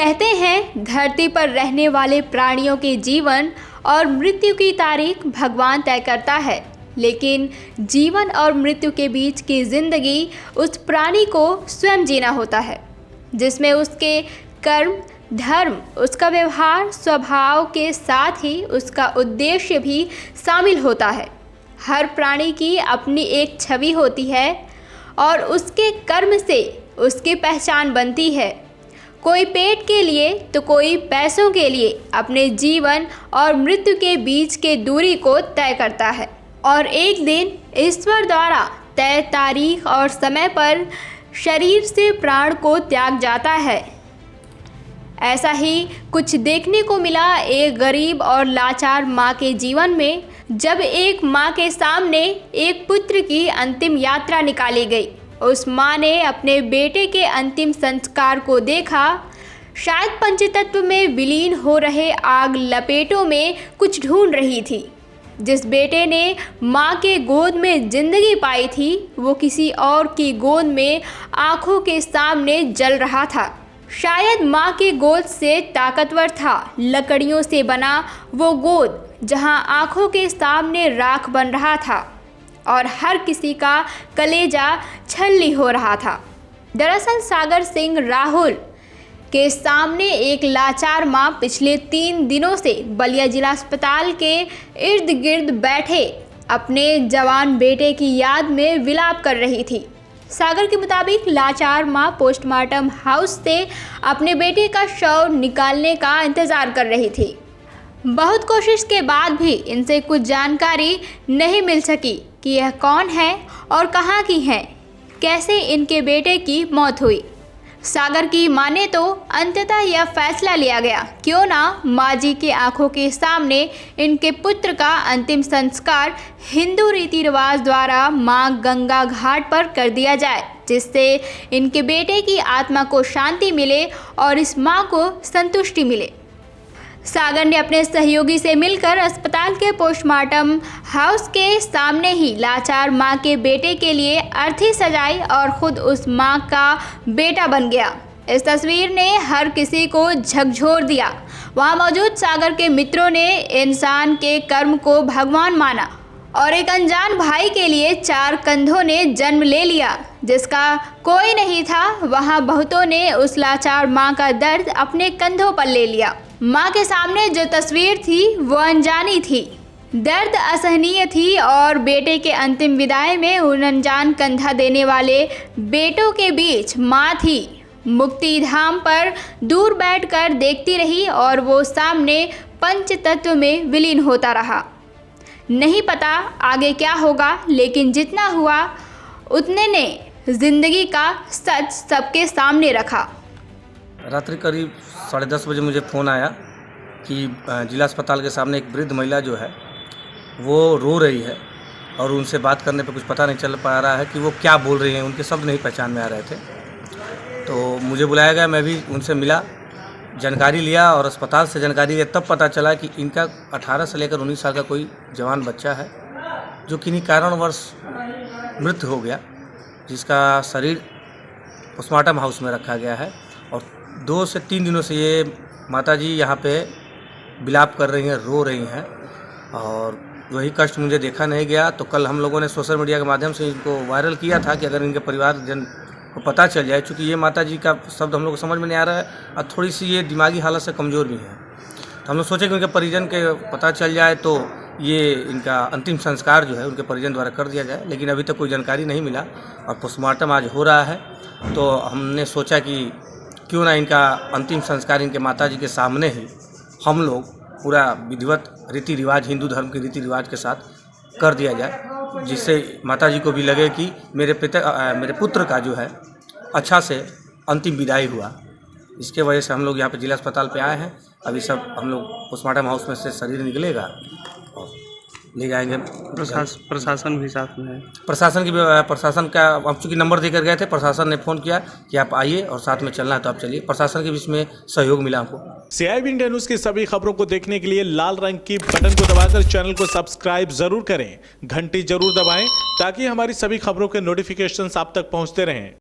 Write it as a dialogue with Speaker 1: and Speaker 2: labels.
Speaker 1: कहते हैं धरती पर रहने वाले प्राणियों के जीवन और मृत्यु की तारीख भगवान तय करता है, लेकिन जीवन और मृत्यु के बीच की जिंदगी उस प्राणी को स्वयं जीना होता है, जिसमें उसके कर्म, धर्म, उसका व्यवहार, स्वभाव के साथ ही उसका उद्देश्य भी शामिल होता है। हर प्राणी की अपनी एक छवि होती है और उसके कर्म से उसकी पहचान बनती है। कोई पेट के लिए तो कोई पैसों के लिए अपने जीवन और मृत्यु के बीच के दूरी को तय करता है और एक दिन ईश्वर द्वारा तय तारीख और समय पर शरीर से प्राण को त्याग जाता है। ऐसा ही कुछ देखने को मिला एक गरीब और लाचार माँ के जीवन में, जब एक माँ के सामने एक पुत्र की अंतिम यात्रा निकाली गई। उस माँ ने अपने बेटे के अंतिम संस्कार को देखा। शायद पंचतत्व में विलीन हो रहे आग लपेटों में कुछ ढूंढ रही थी। जिस बेटे ने माँ के गोद में जिंदगी पाई थी, वो किसी और की गोद में आंखों के सामने जल रहा था। शायद माँ के गोद से ताकतवर था लकड़ियों से बना वो गोद, जहाँ आंखों के सामने राख बन रहा था और हर किसी का कलेजा छलनी हो रहा था। दरअसल सागर सिंह राहुल के सामने एक लाचार माँ पिछले 3 दिनों से बलिया जिला अस्पताल के इर्द गिर्द बैठे अपने जवान बेटे की याद में विलाप कर रही थी। सागर के मुताबिक लाचार माँ पोस्टमार्टम हाउस से अपने बेटे का शव निकालने का इंतजार कर रही थी। बहुत कोशिश के बाद भी इनसे कुछ जानकारी नहीं मिल सकी कि यह कौन है और कहाँ की हैं, कैसे इनके बेटे की मौत हुई। सागर की माने तो अंततः यह फैसला लिया गया, क्यों ना माँ जी के आंखों के सामने इनके पुत्र का अंतिम संस्कार हिंदू रीति रिवाज द्वारा माँ गंगा घाट पर कर दिया जाए, जिससे इनके बेटे की आत्मा को शांति मिले और इस माँ को संतुष्टि मिले। सागर ने अपने सहयोगी से मिलकर अस्पताल के पोस्टमार्टम हाउस के सामने ही लाचार मां के बेटे के लिए अर्थी सजाई और खुद उस मां का बेटा बन गया। इस तस्वीर ने हर किसी को झकझोर दिया। वहां मौजूद सागर के मित्रों ने इंसान के कर्म को भगवान माना और एक अनजान भाई के लिए 4 कंधों ने जन्म ले लिया, जिसका कोई नहीं था। वहां बहुतों ने उस लाचार मां का दर्द अपने कंधों पर ले लिया। माँ के सामने जो तस्वीर थी वो अनजानी थी, दर्द असहनीय थी और बेटे के अंतिम विदाई में उन अनजान कंधा देने वाले बेटों के बीच माँ थी। मुक्ति धाम पर दूर बैठकर देखती रही और वो सामने पंचतत्व में विलीन होता रहा। नहीं पता आगे क्या होगा, लेकिन जितना हुआ उतने ने जिंदगी का सच सबके सामने रखा।
Speaker 2: रात्रि करीब 10:30 बजे मुझे फ़ोन आया कि जिला अस्पताल के सामने एक वृद्ध महिला जो है वो रो रही है और उनसे बात करने पे कुछ पता नहीं चल पा रहा है कि वो क्या बोल रही हैं। उनके शब्द नहीं पहचान में आ रहे थे, तो मुझे बुलाया गया। मैं भी उनसे मिला, जानकारी लिया और अस्पताल से जानकारी लिया। तब पता चला कि इनका 18 से लेकर 19 साल का कोई जवान बच्चा है जो किन्हीं कारणवश मृत्यु हो गया, जिसका शरीर पोस्टमार्टम हाउस में रखा गया है। और 2 से 3 दिनों से ये माताजी यहाँ पे विलाप कर रही हैं, रो रही हैं और वही कष्ट मुझे देखा नहीं गया। तो कल हम लोगों ने सोशल मीडिया के माध्यम से इनको वायरल किया था कि अगर इनके परिवारजन को पता चल जाए, चूँकि ये माताजी का शब्द हम लोग को समझ में नहीं आ रहा है और थोड़ी सी ये दिमागी हालत से कमज़ोर भी हैं, तो हम लोग सोचे कि उनके परिजन के पता चल जाए तो ये इनका अंतिम संस्कार जो है उनके परिजन द्वारा कर दिया जाए। लेकिन अभी तक कोई जानकारी नहीं मिला और पोस्टमार्टम आज हो रहा है, तो हमने सोचा कि क्यों ना इनका अंतिम संस्कार इनके माताजी के सामने ही हम लोग पूरा विधिवत रीति रिवाज, हिंदू धर्म के रीति रिवाज के साथ कर दिया जाए, जिससे माताजी को भी लगे कि मेरे पुत्र का जो है अच्छा से अंतिम विदाई हुआ। इसके वजह से हम लोग यहाँ पे जिला अस्पताल पे आए हैं। अभी सब हम लोग पोस्टमार्टम हाउस में से शरीर निकलेगा और ले जाएंगे।
Speaker 3: प्रशासन भी साथ में है।
Speaker 2: प्रशासन का अब चूँकि नंबर देकर गए थे, प्रशासन ने फ़ोन किया कि आप आइए और साथ में चलना है तो आप चलिए। प्रशासन के बीच में सहयोग मिला हमको।
Speaker 4: CIB इंडिया न्यूज़ की सभी खबरों को देखने के लिए लाल रंग की बटन को दबाकर चैनल को सब्सक्राइब जरूर करें, घंटी जरूर दबाएं ताकि हमारी सभी खबरों के नोटिफिकेशन आप तक पहुंचते रहें।